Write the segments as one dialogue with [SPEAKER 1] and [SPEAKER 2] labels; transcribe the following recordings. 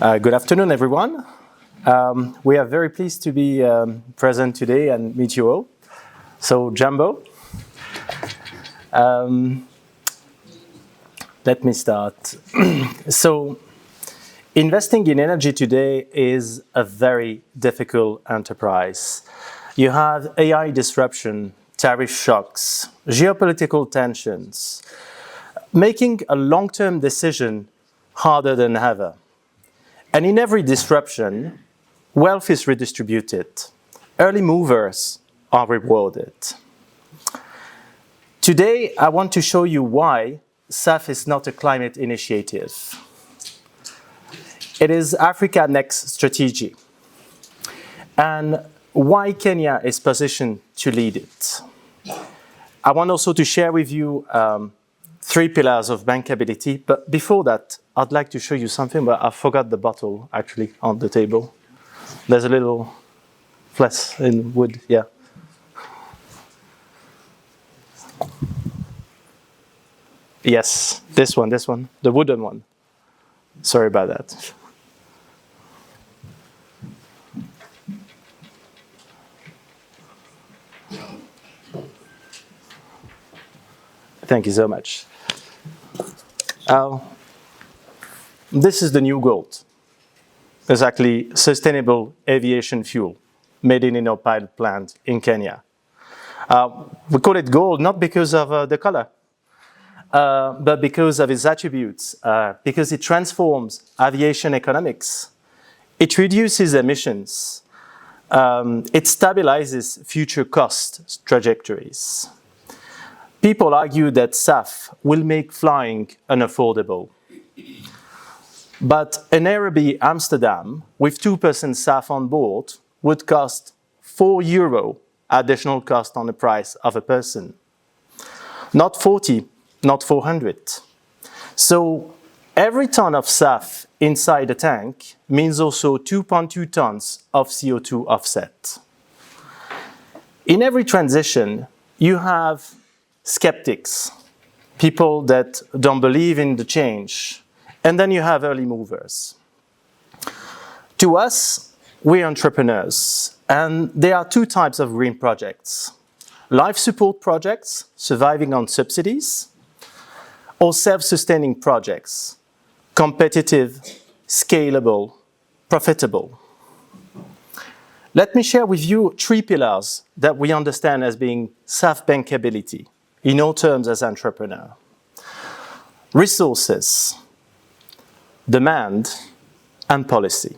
[SPEAKER 1] Good afternoon, everyone. We are very pleased to be present today and meet you all. So, Jumbo, let me start. So, investing in energy today is a very difficult enterprise. You have AI disruption, tariff shocks, geopolitical tensions, making a long-term decision harder than ever. And in every disruption, wealth is redistributed. Early movers are rewarded. Today, I want to show you why SAF is not a climate initiative. It is Africa Next strategy, and why Kenya is positioned to lead it. I want also to share with you 3 pillars of bankability, but before that, I'd like to show you something, but I forgot the bottle actually on the table. There's a little flesh in wood, yeah. Yes, this one, the wooden one. Sorry about that. Thank you so much. This is the new gold. It's actually sustainable aviation fuel made in our pilot plant in Kenya. We call it gold not because of the color, but because of its attributes, because it transforms aviation economics. It reduces emissions. It stabilizes future cost trajectories. People argue that SAF will make flying unaffordable. But a Nairobi, Amsterdam, with 2% SAF on board would cost €4 additional cost on the price of a person. Not 40, not 400. So every ton of SAF inside the tank means also 2.2 tons of CO2 offset. In every transition, you have skeptics, people that don't believe in the change, and then you have early movers. To us, we're entrepreneurs, and there are 2 types of green projects: life support projects, surviving on subsidies, or self-sustaining projects, competitive, scalable, profitable. Let me share with you 3 pillars that we understand as being SAF bankability in all terms as entrepreneur. Resources, demand, and policy.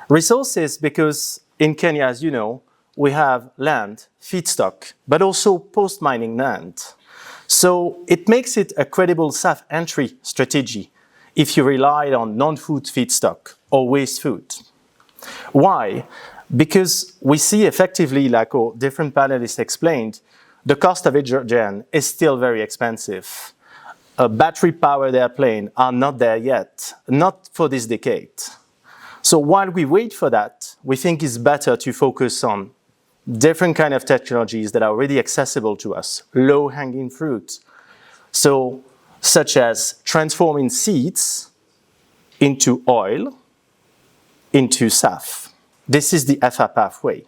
[SPEAKER 1] Resources because in Kenya, as you know, we have land, feedstock, but also post-mining land. So it makes it a credible SAF entry strategy if you rely on non-food feedstock or waste food. Why? Because we see effectively, like our different panelists explained, the cost of hydrogen is still very expensive. Battery-powered airplanes are not there yet, not for this decade. So while we wait for that, we think it's better to focus on different kind of technologies that are already accessible to us, low-hanging fruit. So, such as transforming seeds into oil, into SAF. This is the FA pathway.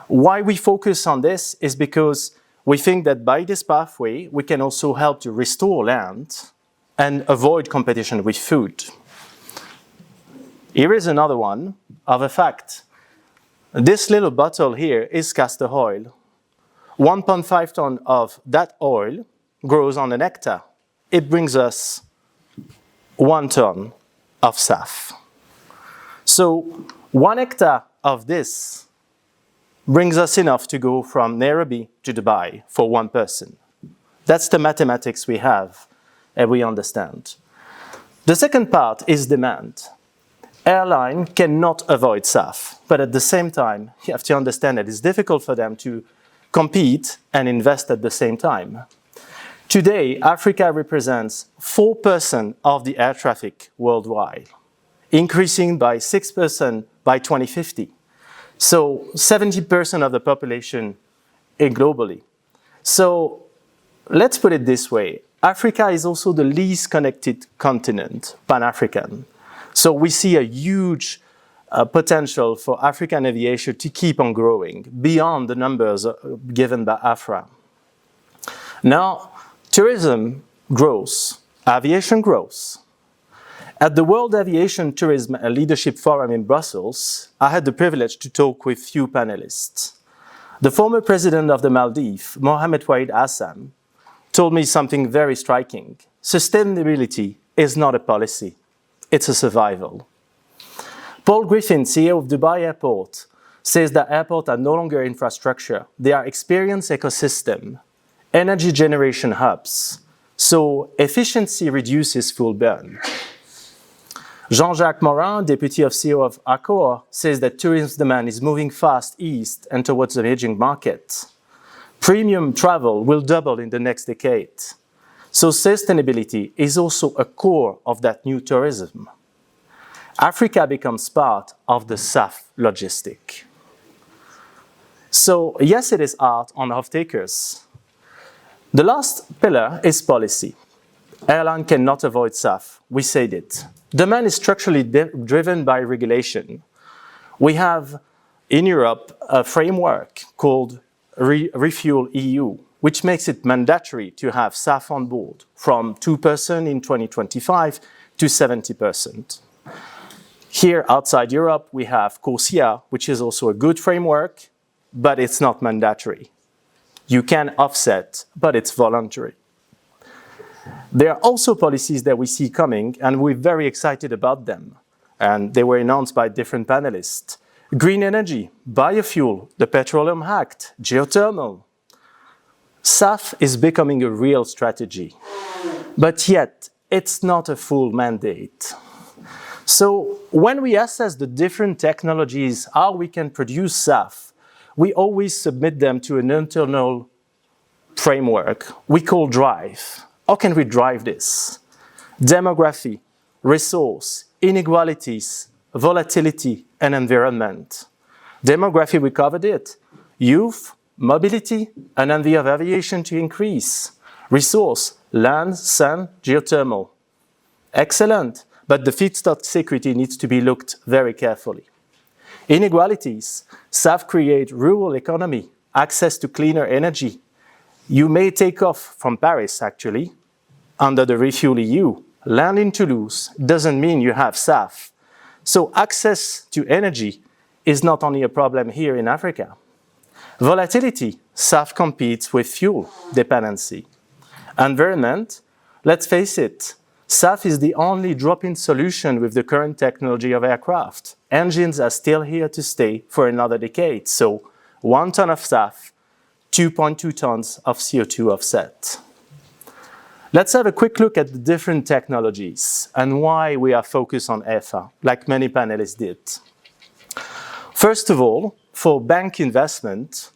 [SPEAKER 1] Why we focus on this is because we think that by this pathway, we can also help to restore land and avoid competition with food. Here is another one of a fact. This little bottle here is castor oil. 1.5 tons of that oil grows on an hectare. It brings us 1 ton of SAF. So 1 hectare of this brings us enough to go from Nairobi to Dubai for 1 person. That's the mathematics we have and we understand. The second part is demand. Airline cannot avoid SAF, but at the same time, you have to understand that it's difficult for them to compete and invest at the same time. Today, Africa represents 4% of the air traffic worldwide, increasing by 6% by 2050. So 70% of the population globally. So let's put it this way. Africa is also the least connected continent, Pan-African. So we see a huge potential for African aviation to keep on growing beyond the numbers given by AFRA. Now, tourism grows, aviation grows. At the World Aviation Tourism and Leadership Forum in Brussels, I had the privilege to talk with few panelists. The former president of the Maldives, Mohammed Waheed Hassan, told me something very striking. Sustainability is not a policy, it's a survival. Paul Griffin, CEO of Dubai Airport, says that airports are no longer infrastructure, they are experience ecosystem, energy generation hubs, so efficiency reduces fuel burn. Jean-Jacques Morin, deputy of CEO of Accor, says that tourism demand is moving fast east and towards the emerging market. Premium travel will double in the next decade. So sustainability is also a core of that new tourism. Africa becomes part of the SAF logistic. So yes, it is art on off-takers. The last pillar is policy. Airline cannot avoid SAF, we said it. Demand is structurally driven by regulation. We have in Europe a framework called Refuel EU, which makes it mandatory to have SAF on board from 2% in 2025 to 70%. Here outside Europe, we have CORSIA, which is also a good framework, but it's not mandatory. You can offset, but it's voluntary. There are also policies that we see coming, and we're very excited about them. And they were announced by different panelists. Green energy, biofuel, the Petroleum Act, geothermal. SAF is becoming a real strategy, but yet it's not a full mandate. So when we assess the different technologies, how we can produce SAF, we always submit them to an internal framework we call DRIVE. How can we drive this? Demography, resource, inequalities, volatility, and environment. Demography, we covered it. Youth, mobility, and envy of aviation to increase. Resource, land, sun, geothermal. Excellent, but the feedstock security needs to be looked very carefully. Inequalities, SAF create rural economy, access to cleaner energy. You may take off from Paris, actually, under the Refuel EU. Land in Toulouse doesn't mean you have SAF. So access to energy is not only a problem here in Africa. Volatility, SAF competes with fuel dependency. Environment, let's face it, SAF is the only drop-in solution with the current technology of aircraft. Engines are still here to stay for another decade. So 1 ton of SAF, 2.2 tons of CO2 offset. Let's have a quick look at the different technologies and why we are focused on EFA, like many panelists did. First of all, for bank investment,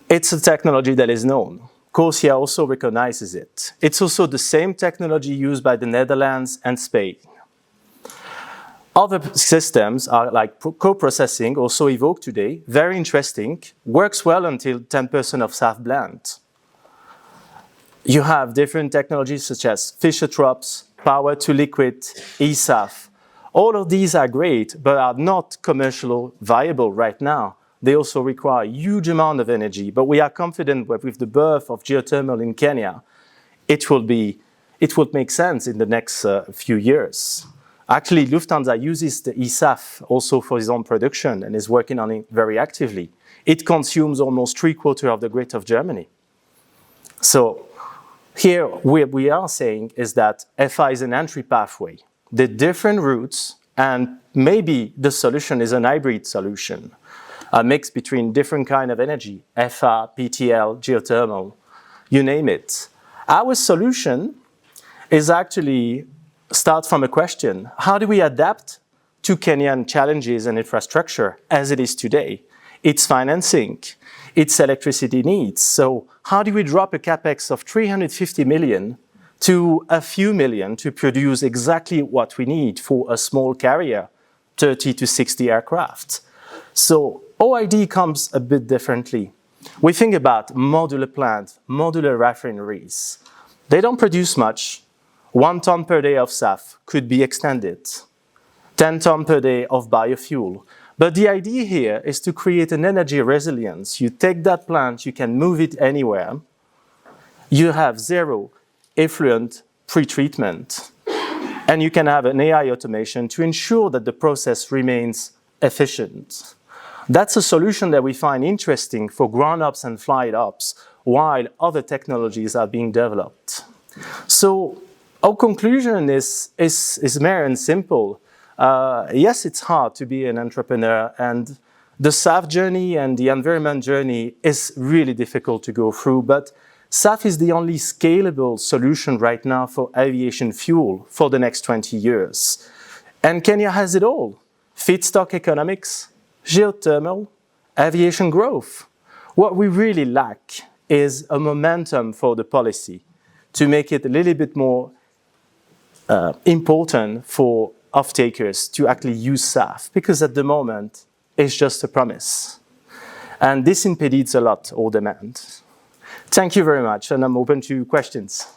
[SPEAKER 1] it's a technology that is known. CORSIA also recognizes it. It's also the same technology used by the Netherlands and Spain. Other systems are like co-processing, also evoked today, very interesting, works well until 10% of SAF blend. You have different technologies such as Fischer-Tropsch, power to liquid, eSAF. All of these are great, but are not commercially viable right now. They also require a huge amount of energy, but we are confident that with the birth of geothermal in Kenya, it will make sense in the next few years. Actually, Lufthansa uses the eSAF also for its own production and is working on it very actively. It consumes almost 3/4 of the grid of Germany. So here, what we are saying is that EFA is an entry pathway. The different routes, and maybe the solution is an hybrid solution, a mix between different kind of energy, EFA, PTL, geothermal, you name it. Our solution is actually start from a question: how do we adapt to Kenyan challenges and infrastructure as it is today? Its financing, its electricity needs. So how do we drop a capex of 350 million to a few million to produce exactly what we need for a small carrier, 30 to 60 aircraft? So OID comes a bit differently. We think about modular plants, modular refineries. They don't produce much. 1 ton per day of SAF could be extended. 10 tons per day of biofuel. But the idea here is to create an energy resilience. You take that plant, you can move it anywhere. You have zero effluent pre-treatment. And you can have an AI automation to ensure that the process remains efficient. That's a solution that we find interesting for ground-ups and flight-ups, while other technologies are being developed. So our conclusion is mere and simple. Yes, it's hard to be an entrepreneur, and the SAF journey and the environment journey is really difficult to go through, but SAF is the only scalable solution right now for aviation fuel for the next 20 years. And Kenya has it all: feedstock economics, geothermal, aviation growth. What we really lack is a momentum for the policy to make it a little bit more important for off-takers to actually use SAF, because at the moment, it's just a promise. And this impedes a lot our demand. Thank you very much, and I'm open to questions.